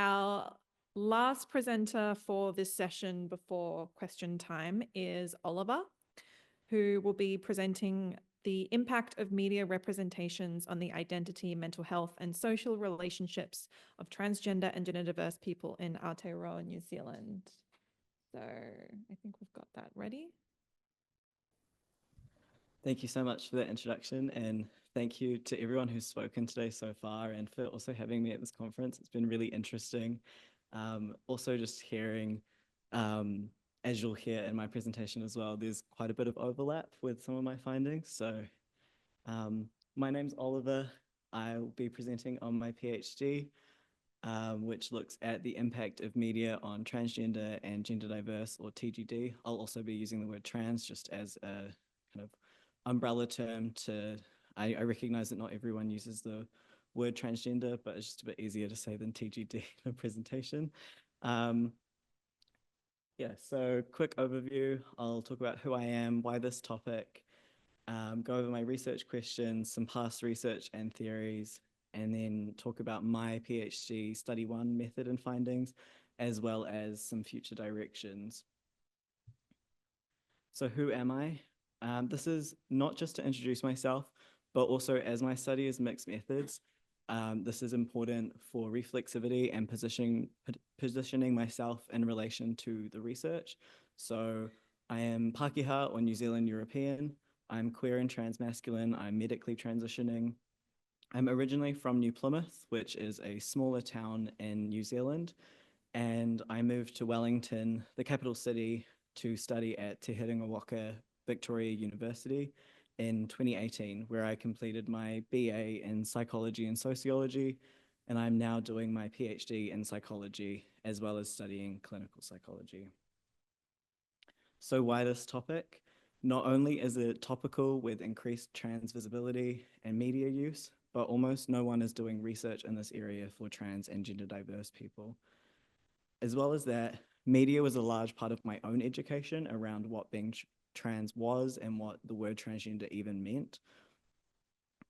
Our last presenter for this session before question time is Oliver, who will be presenting the impact of media representations on the identity, mental health, and social relationships of transgender and gender diverse people in Aotearoa, New Zealand. So I think we've got that ready. Thank you so much for that introduction, and thank you to everyone who's spoken today so far and for also having me at this conference. It's been really interesting. Also just hearing, as you'll hear in my presentation as well, there's quite a bit of overlap with some of my findings. So my name's Oliver. I'll be presenting on my PhD, which looks at the impact of media on transgender and gender diverse, or TGD. I'll also be using the word trans just as a kind of umbrella term to, I recognize that not everyone uses the word transgender, but it's just a bit easier to say than TGD in a presentation. Yeah, so quick overview. I'll talk about who I am, why this topic, go over my research questions, some past research and theories, and then talk about my PhD study one method and findings, as well as some future directions. So who am I? This is not just to introduce myself, but also as my study is mixed methods. This is important for reflexivity and positioning myself in relation to the research. So I am Pākehā or New Zealand European. I'm queer and transmasculine. I'm medically transitioning. I'm originally from New Plymouth, which is a smaller town in New Zealand. And I moved to Wellington, the capital city, to study at Te Waka Victoria University in 2018, where I completed my BA in psychology and sociology, and I'm now doing my PhD in psychology, as well as studying clinical psychology. So why this topic? Not only is it topical with increased trans visibility and media use, but almost no one is doing research in this area for trans and gender diverse people. As well as that, media was a large part of my own education around what being trans was and what the word transgender even meant.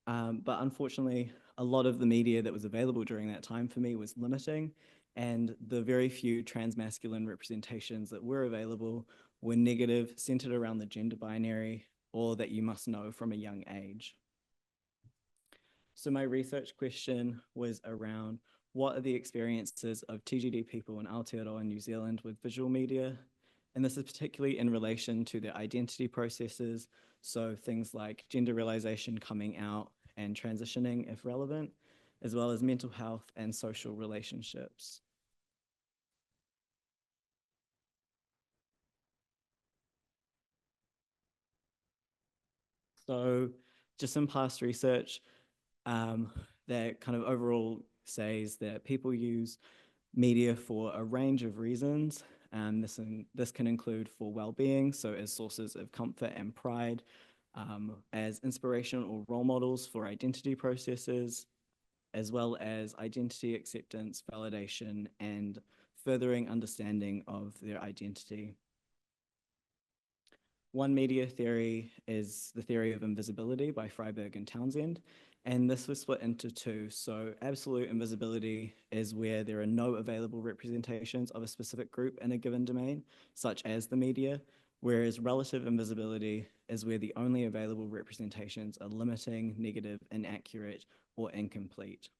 But unfortunately, a lot of the media that was available during that time for me was limiting, and the very few transmasculine representations that were available were negative, centered around the gender binary, or that you must know from a young age. So my research question was around what are the experiences of TGD people in Aotearoa, New Zealand with visual media? And this is particularly in relation to their identity processes, so things like gender realization, coming out, and transitioning if relevant, as well as mental health and social relationships. So just some past research that kind of overall says that people use media for a range of reasons. This can include for well-being, so as sources of comfort and pride, as inspiration or role models for identity processes, as well as identity acceptance, validation, and furthering understanding of their identity. One media theory is the theory of invisibility by Freiberg and Townsend, and this was split into two. So absolute invisibility is where there are no available representations of a specific group in a given domain, such as the media, whereas relative invisibility is where the only available representations are limiting, negative, inaccurate, or incomplete.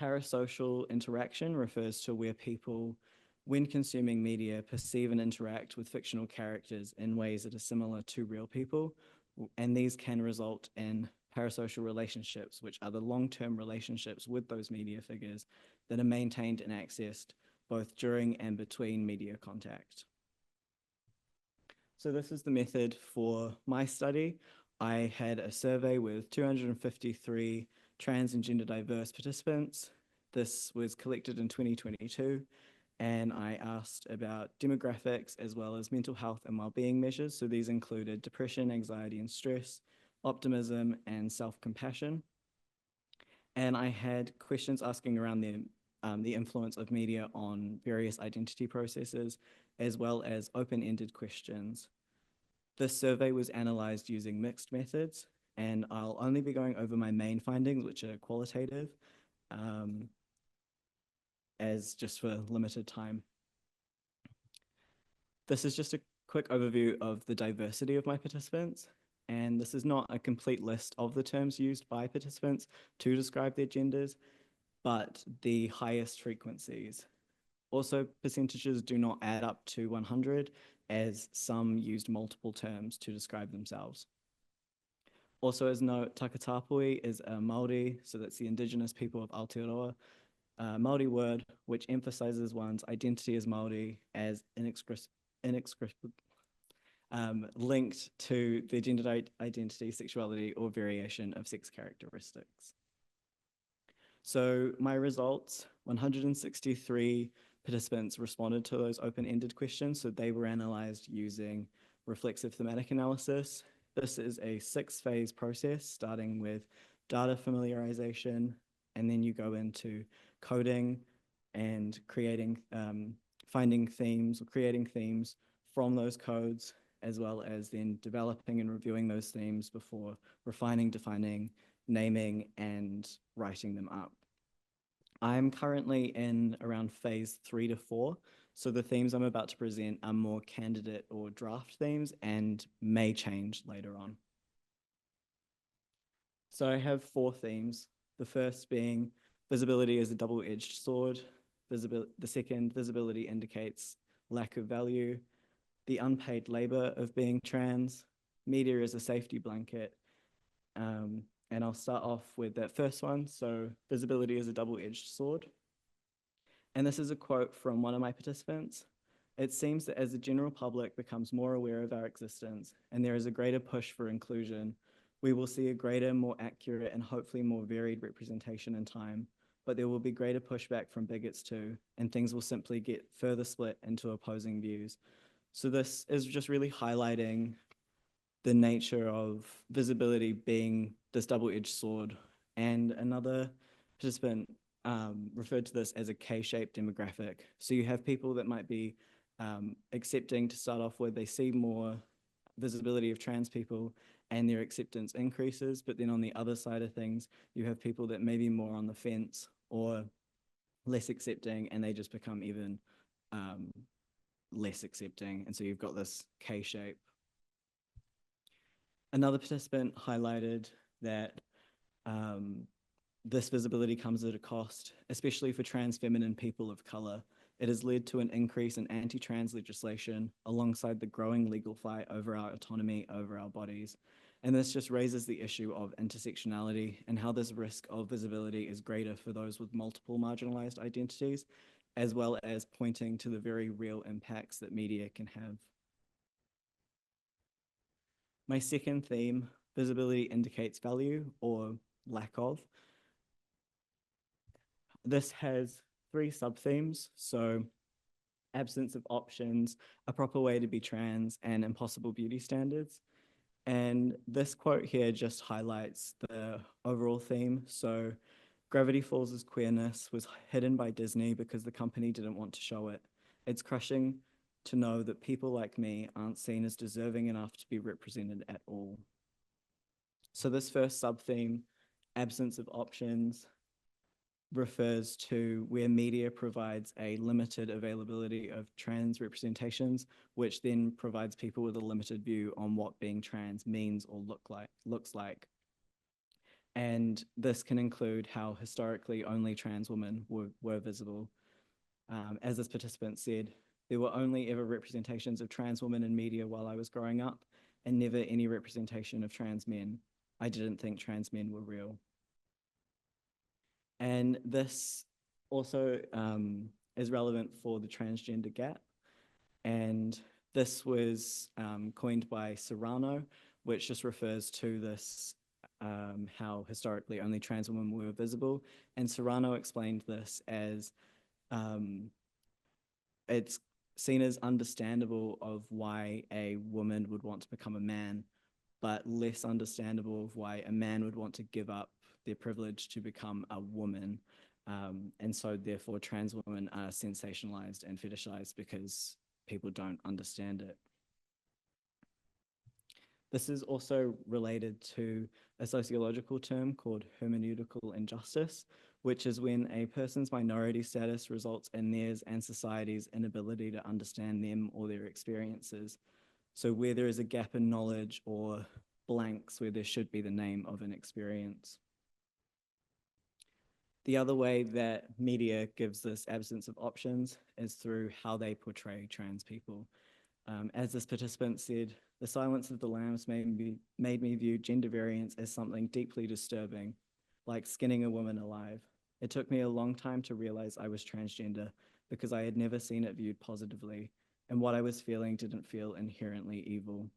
Parasocial interaction refers to where people, when consuming media, perceive and interact with fictional characters in ways that are similar to real people, and these can result in parasocial relationships, which are the long-term relationships with those media figures that are maintained and accessed both during and between media contact. So this is the method for my study. I had a survey with 253 trans and gender diverse participants. This was collected in 2022, and I asked about demographics as well as mental health and well-being measures. So these included depression, anxiety, and stress, optimism, and self-compassion. And I had questions asking around the influence of media on various identity processes, as well as open-ended questions. This survey was analyzed using mixed methods, and I'll only be going over my main findings, which are qualitative. as just for limited time. This is just a quick overview of the diversity of my participants. And this is not a complete list of the terms used by participants to describe their genders, but the highest frequencies. Also, percentages do not add up to 100, as some used multiple terms to describe themselves. Also, as note, Takatapui is a Māori, so that's the indigenous people of Aotearoa, Māori word which emphasizes one's identity as Māori as linked to their gender identity, sexuality, or variation of sex characteristics. So my results, 163 participants responded to those open-ended questions. So they were analyzed using reflexive thematic analysis. This is a 6-phase process, starting with data familiarization, and then you go into coding and creating, finding themes or creating themes from those codes, as well as then developing and reviewing those themes before refining, defining, naming, and writing them up. I'm currently in around phase 3 to 4. So the themes I'm about to present are more candidate or draft themes and may change later on. So I have 4 themes. The first being visibility is a double-edged sword. The second, visibility indicates lack of value. The unpaid labor of being trans. Media is a safety blanket. And I'll start off with that first one. So visibility is a double-edged sword. And this is a quote from one of my participants. It seems that as the general public becomes more aware of our existence and there is a greater push for inclusion, we will see a greater, more accurate, and hopefully more varied representation in time, but there will be greater pushback from bigots too, and things will simply get further split into opposing views. So this is just really highlighting the nature of visibility being this double-edged sword. And another participant referred to this as a K-shaped demographic. So you have people that might be accepting to start off with, they see more visibility of trans people and their acceptance increases, but then on the other side of things, you have people that may be more on the fence or less accepting, and they just become even less accepting. And so you've got this K-shape. Another participant highlighted that this visibility comes at a cost, especially for trans feminine people of color. It has led to an increase in anti-trans legislation alongside the growing legal fight over our autonomy over our bodies. And this just raises the issue of intersectionality and how this risk of visibility is greater for those with multiple marginalized identities, as well as pointing to the very real impacts that media can have. My second theme, visibility indicates value or lack of. This has 3 sub-themes. So absence of options, a proper way to be trans, and impossible beauty standards. And this quote here just highlights the overall theme. So Gravity Falls' queerness was hidden by Disney because the company didn't want to show it. It's crushing to know that people like me aren't seen as deserving enough to be represented at all. So this first sub-theme, absence of options, refers to where media provides a limited availability of trans representations, which then provides people with a limited view on what being trans means or looks like. And this can include how historically only trans women were visible. As this participant said, there were only ever representations of trans women in media while I was growing up, and never any representation of trans men. I didn't think trans men were real. And this also is relevant for the transgender gap. And this was coined by Serrano, which just refers to this, how historically only trans women were visible. And Serrano explained this as it's seen as understandable of why a woman would want to become a man, but less understandable of why a man would want to give up their privilege to become a woman. And so therefore trans women are sensationalized and fetishized because people don't understand it. This is also related to a sociological term called hermeneutical injustice, which is when a person's minority status results in theirs and society's inability to understand them or their experiences. So where there is a gap in knowledge or blanks where there should be the name of an experience. The other way that media gives this absence of options is through how they portray trans people. As this participant said, the silence of the lambs made me view gender variance as something deeply disturbing, like skinning a woman alive. It took me a long time to realize I was transgender because I had never seen it viewed positively, and what I was feeling didn't feel inherently evil.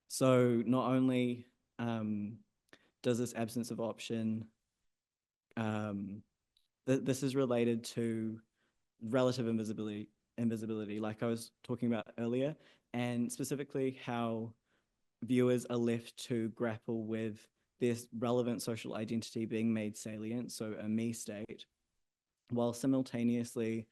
So not only does this absence of option, this is related to relative invisibility, like I was talking about earlier, and specifically how viewers are left to grapple with this relevant social identity being made salient, so a me state, while simultaneously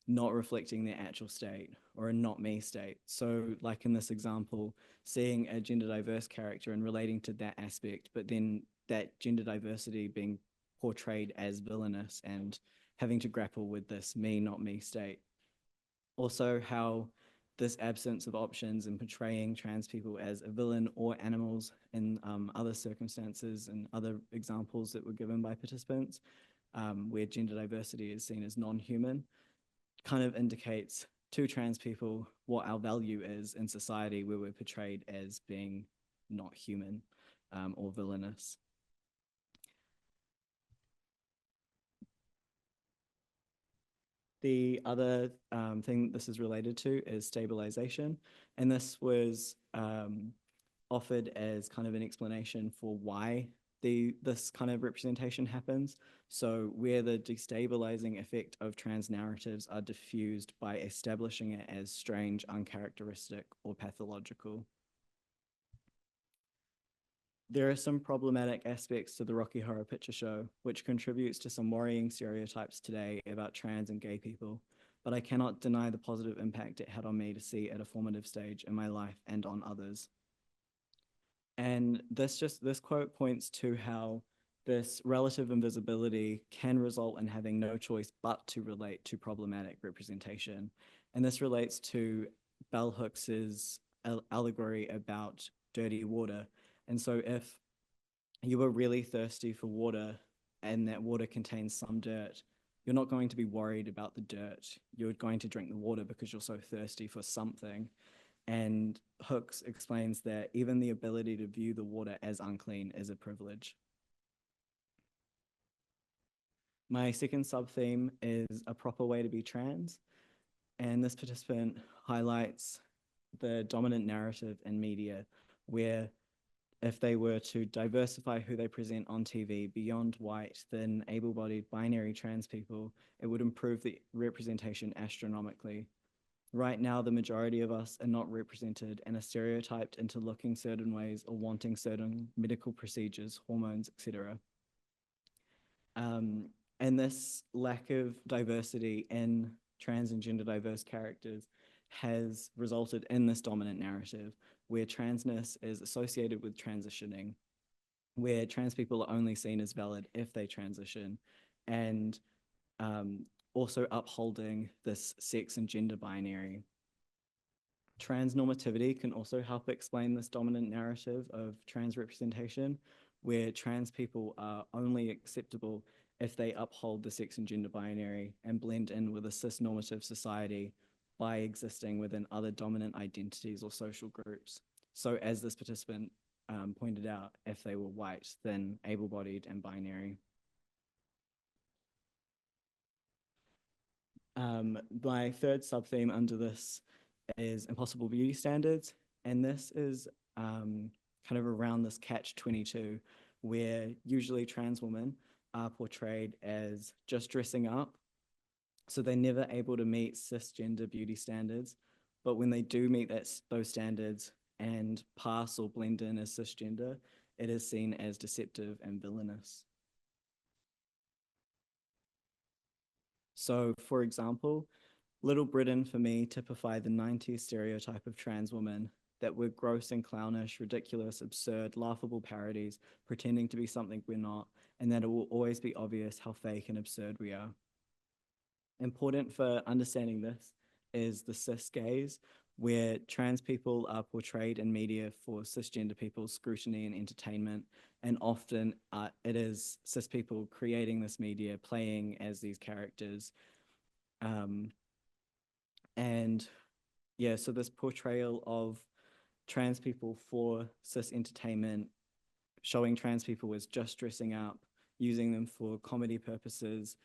not reflecting their actual state or a not me state. So like in this example, seeing a gender diverse character and relating to that aspect, but then that gender diversity being portrayed as villainous and having to grapple with this me, not me state. Also how this absence of options in portraying trans people as a villain or animals in other circumstances and other examples that were given by participants, where gender diversity is seen as non-human, kind of indicates to trans people what our value is in society, where we're portrayed as being not human or villainous. The other thing this is related to is stabilization, and this was offered as kind of an explanation for why this kind of representation happens. So where the destabilizing effect of trans narratives are diffused by establishing it as strange, uncharacteristic, or pathological. There are some problematic aspects to the Rocky Horror Picture Show, which contributes to some worrying stereotypes today about trans and gay people, but I cannot deny the positive impact it had on me to see at a formative stage in my life and on others. And this quote points to how this relative invisibility can result in having no choice but to relate to problematic representation. And this relates to Bell Hooks's allegory about dirty water. And so if you were really thirsty for water and that water contains some dirt, you're not going to be worried about the dirt. You're going to drink the water because you're so thirsty for something. And Hooks explains that even the ability to view the water as unclean is a privilege. My second sub-theme is a proper way to be trans. And this participant highlights the dominant narrative in media, where if they were to diversify who they present on TV beyond white, thin, able-bodied, binary trans people, it would improve the representation astronomically. Right now, the majority of us are not represented and are stereotyped into looking certain ways or wanting certain medical procedures, hormones, etc. And this lack of diversity in trans and gender diverse characters has resulted in this dominant narrative where transness is associated with transitioning, where trans people are only seen as valid if they transition, and also upholding this sex and gender binary. Transnormativity can also help explain this dominant narrative of trans representation, where trans people are only acceptable if they uphold the sex and gender binary and blend in with a cis-normative society by existing within other dominant identities or social groups. So as this participant pointed out, if they were white, then able-bodied and binary. My third sub-theme under this is impossible beauty standards, and this is kind of around this catch-22, where usually trans women are portrayed as just dressing up, so they're never able to meet cisgender beauty standards, but when they do meet those standards and pass or blend in as cisgender, it is seen as deceptive and villainous. So, for example, Little Britain for me typify the 90s stereotype of trans women that we're gross and clownish, ridiculous, absurd, laughable parodies, pretending to be something we're not, and that it will always be obvious how fake and absurd we are. Important for understanding this is the cis gaze, where trans people are portrayed in media for cisgender people's scrutiny and entertainment, and often it is cis people creating this media, playing as these characters. And yeah, so this portrayal of trans people for cis entertainment, showing trans people as just dressing up, using them for comedy purposes,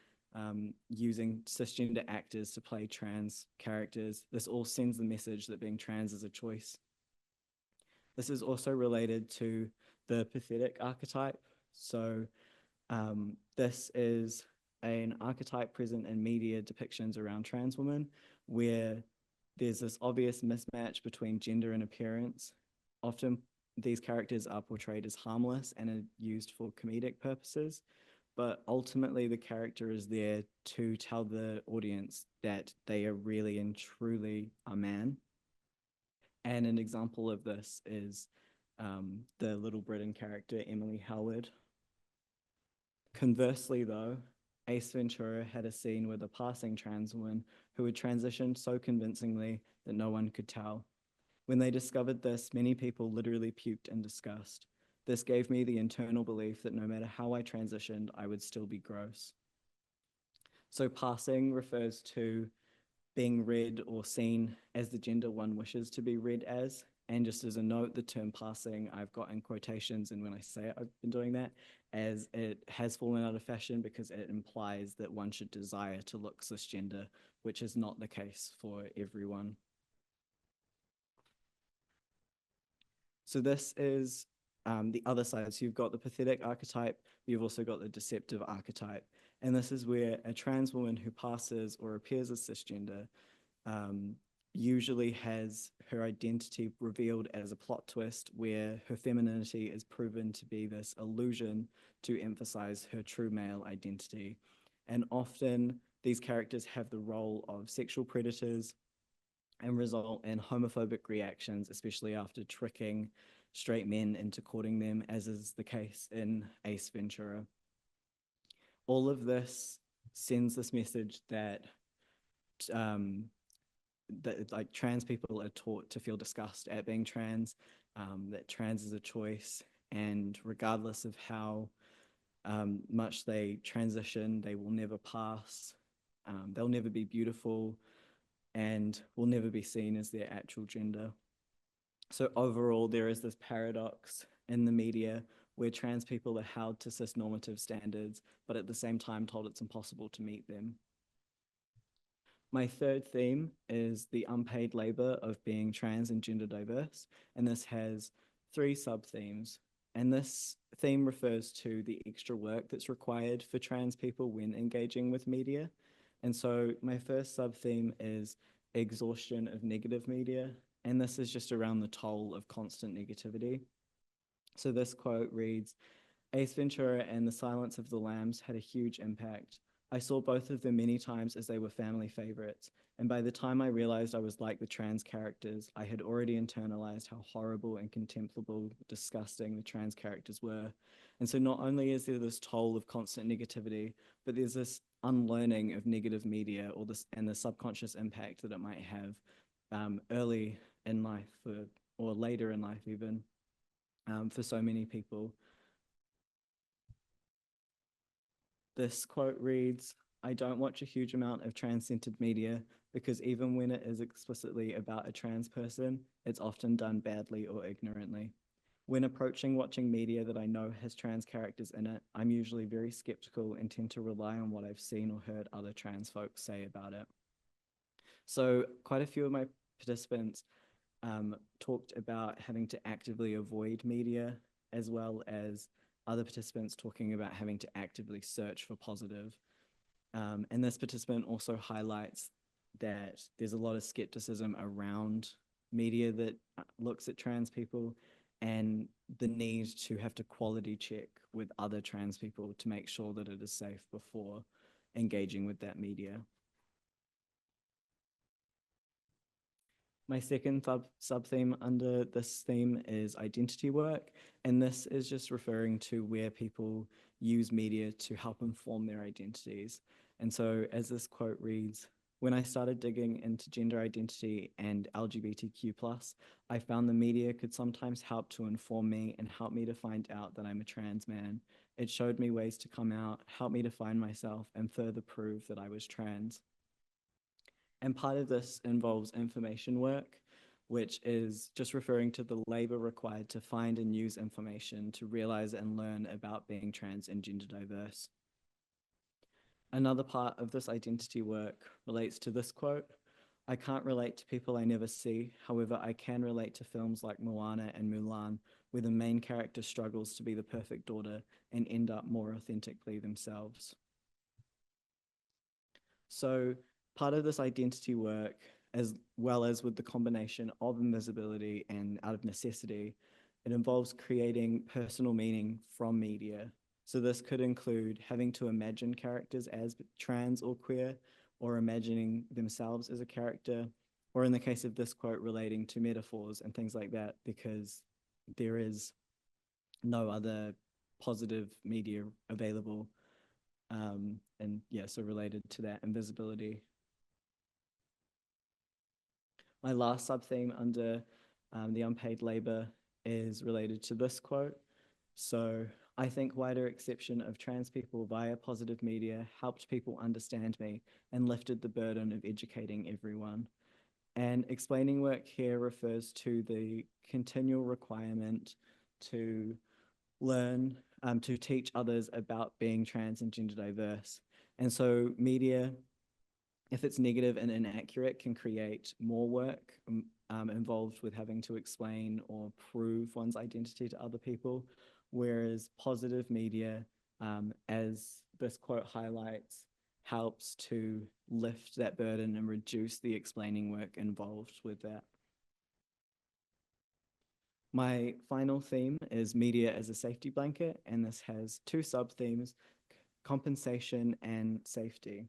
using cisgender actors to play trans characters. This all sends the message that being trans is a choice. This is also related to the pathetic archetype. So this is an archetype present in media depictions around trans women, where there's this obvious mismatch between gender and appearance. Often these characters are portrayed as harmless and are used for comedic purposes, but ultimately the character is there to tell the audience that they are really and truly a man. And an example of this is the Little Britain character, Emily Howard. Conversely, though, Ace Ventura had a scene with a passing trans woman who had transitioned so convincingly that no one could tell. When they discovered this, many people literally puked in disgust. This gave me the internal belief that no matter how I transitioned, I would still be gross. So passing refers to being read or seen as the gender one wishes to be read as. And just as a note, the term passing, I've got in quotations, and when I say it, I've been doing that, as it has fallen out of fashion because it implies that one should desire to look cisgender, which is not the case for everyone. So this is the other side. So you've got the pathetic archetype, you've also got the deceptive archetype. And this is where a trans woman who passes or appears as cisgender usually has her identity revealed as a plot twist, where her femininity is proven to be this illusion to emphasize her true male identity. And often these characters have the role of sexual predators and result in homophobic reactions, especially after tricking straight men into courting them, as is the case in Ace Ventura. All of this sends this message that like trans people are taught to feel disgust at being trans, that trans is a choice, and regardless of how much they transition, they will never pass, they'll never be beautiful, and will never be seen as their actual gender. So overall, there is this paradox in the media where trans people are held to cis-normative standards, but at the same time told it's impossible to meet them. My third theme is the unpaid labor of being trans and gender diverse, and this has 3 sub-themes. And this theme refers to the extra work that's required for trans people when engaging with media. And so my first sub-theme is exhaustion of negative media, and this is just around the toll of constant negativity. So this quote reads, "Ace Ventura and The Silence of the Lambs had a huge impact. I saw both of them many times as they were family favorites, and by the time I realized I was like the trans characters, I had already internalized how horrible and contemptible, disgusting the trans characters were. And so not only is there this toll of constant negativity, but there's this unlearning of negative media and the subconscious impact that it might have early in life or later in life even for so many people." This quote reads, "I don't watch a huge amount of trans-centered media because even when it is explicitly about a trans person, it's often done badly or ignorantly. When approaching watching media that I know has trans characters in it, I'm usually very skeptical and tend to rely on what I've seen or heard other trans folks say about it." So quite a few of my participants talked about having to actively avoid media, as well as other participants talking about having to actively search for positive. And this participant also highlights that there's a lot of skepticism around media that looks at trans people, and the need to have to quality check with other trans people to make sure that it is safe before engaging with that media. My second sub-theme under this theme is identity work, and this is just referring to where people use media to help inform their identities. And so as this quote reads, when I started digging into gender identity and LGBTQ+, I found the media could sometimes help to inform me and help me to find out that I'm a trans man. It showed me ways to come out, helped me to find myself, and further prove that I was trans. And part of this involves information work, which is just referring to the labor required to find and use information to realize and learn about being trans and gender diverse. Another part of this identity work relates to this quote. I can't relate to people I never see. However, I can relate to films like Moana and Mulan, where the main character struggles to be the perfect daughter and end up more authentically themselves. So part of this identity work, as well as with the combination of invisibility and out of necessity, it involves creating personal meaning from media. So this could include having to imagine characters as trans or queer, or imagining themselves as a character, or in the case of this quote, relating to metaphors and things like that, because there is no other positive media available. And yeah, so related to that invisibility. My last sub-theme under the unpaid labor is related to this quote. So I think wider acceptance of trans people via positive media helped people understand me and lifted the burden of educating everyone. And explaining work here refers to the continual requirement to learn, to teach others about being trans and gender diverse. And so media, if it's negative and inaccurate, can create more work involved with having to explain or prove one's identity to other people, whereas positive media, as this quote highlights, helps to lift that burden and reduce the explaining work involved with that. My final theme is media as a safety blanket, and this has two sub-themes, compensation and safety.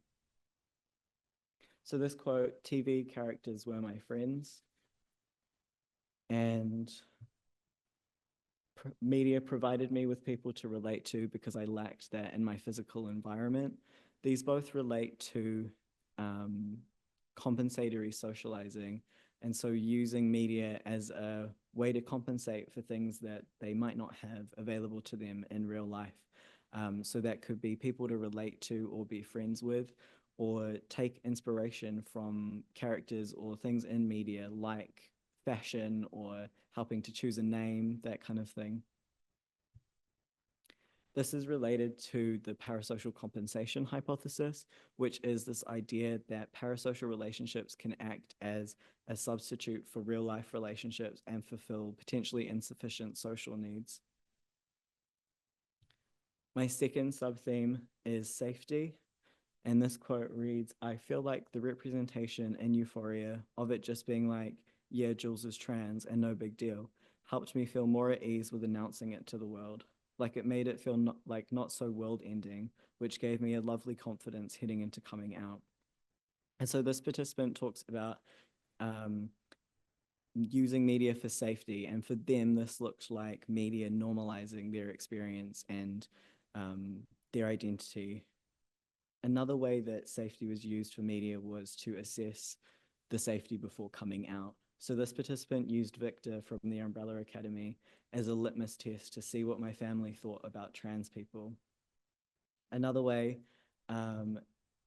So this quote, TV characters were my friends, and media provided me with people to relate to because I lacked that in my physical environment. These both relate to compensatory socializing, and so using media as a way to compensate for things that they might not have available to them in real life. So that could be people to relate to or be friends with, or take inspiration from characters or things in media like fashion or helping to choose a name, that kind of thing. This is related to the parasocial compensation hypothesis, which is this idea that parasocial relationships can act as a substitute for real life relationships and fulfill potentially insufficient social needs. My second sub-theme is safety. And this quote reads, I feel like the representation and euphoria of it just being like, yeah, Jules is trans and no big deal, helped me feel more at ease with announcing it to the world. Like it made it feel not so world ending, which gave me a lovely confidence heading into coming out. And so this participant talks about using media for safety. And for them, this looks like media normalizing their experience and their identity. Another way that safety was used for media was to assess the safety before coming out. So this participant used Victor from the Umbrella Academy as a litmus test to see what my family thought about trans people. Another way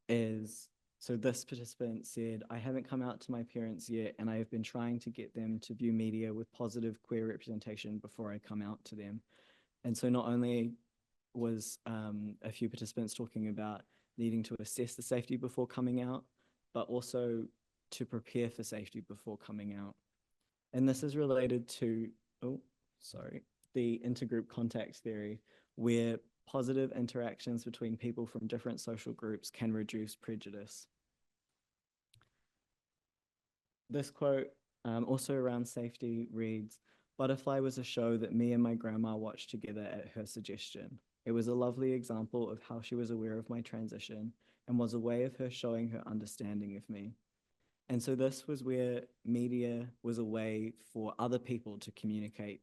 is, so this participant said, I haven't come out to my parents yet, and I have been trying to get them to view media with positive queer representation before I come out to them. And so not only was a few participants talking about needing to assess the safety before coming out, but also to prepare for safety before coming out. And this is related to, the intergroup contact theory, where positive interactions between people from different social groups can reduce prejudice. This quote, also around safety, reads, Butterfly was a show that me and my grandma watched together at her suggestion. It was a lovely example of how she was aware of my transition and was a way of her showing her understanding of me. And so this was where media was a way for other people to communicate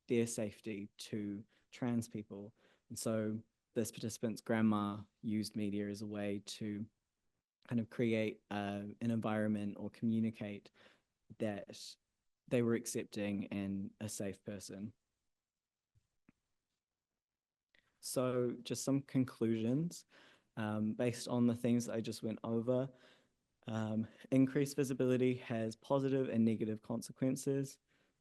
their safety to trans people. And so this participant's grandma used media as a way to kind of create an environment or communicate that they were accepting and a safe person. So just some conclusions based on the things that I just went over. Increased visibility has positive and negative consequences.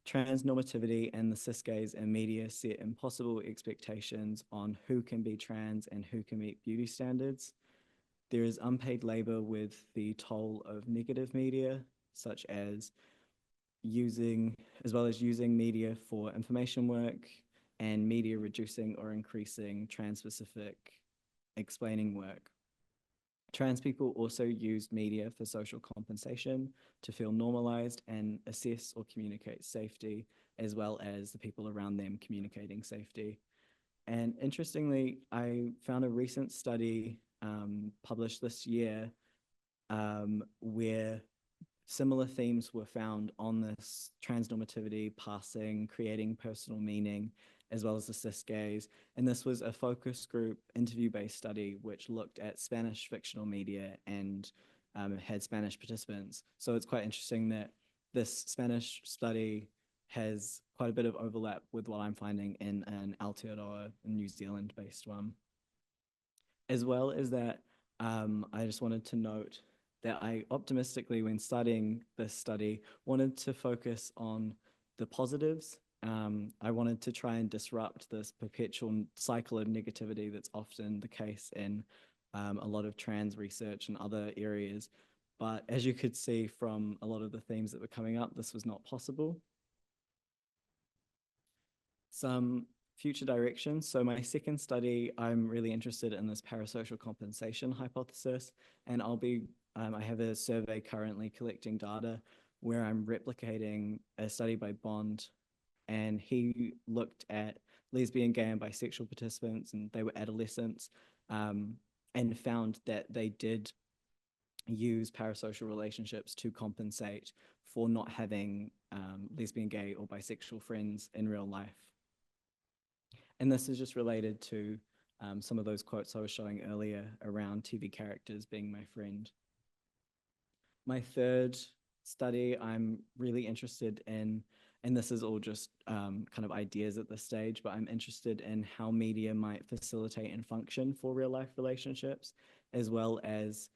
Transnormativity and the cis-gays in media set impossible expectations on who can be trans and who can meet beauty standards. There is unpaid labor with the toll of negative media, such as using media for information work and media reducing or increasing trans-specific explaining work. Trans people also use media for social compensation to feel normalized and assess or communicate safety, as well as the people around them communicating safety. And interestingly, I found a recent study published this year where similar themes were found on this transnormativity, passing, creating personal meaning, as well as the cis-gays. And this was a focus group interview-based study which looked at Spanish fictional media and had Spanish participants. So it's quite interesting that this Spanish study has quite a bit of overlap with what I'm finding in an Aotearoa, New Zealand-based one. As well as that, I just wanted to note that I optimistically, when studying this study, wanted to focus on the positives. I wanted to try and disrupt this perpetual cycle of negativity that's often the case in a lot of trans research and other areas. But as you could see from a lot of the themes that were coming up, this was not possible. Some future directions. So my second study, I'm really interested in this parasocial compensation hypothesis, and I have a survey currently collecting data where I'm replicating a study by Bond, and he looked at lesbian, gay, and bisexual participants, and they were adolescents, and found that they did use parasocial relationships to compensate for not having lesbian, gay, or bisexual friends in real life. And this is just related to some of those quotes I was showing earlier around TV characters being my friend. My third study I'm really interested in, and this is all just kind of ideas at this stage, but I'm interested in how media might facilitate and function for real life relationships, as well as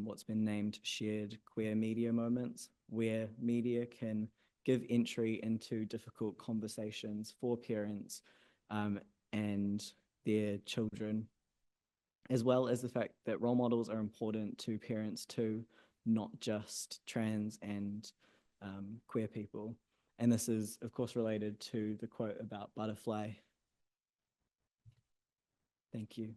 what's been named shared queer media moments, where media can give entry into difficult conversations for parents and their children, as well as the fact that role models are important to parents too, not just trans and queer people. And this is, of course, related to the quote about butterfly. Thank you.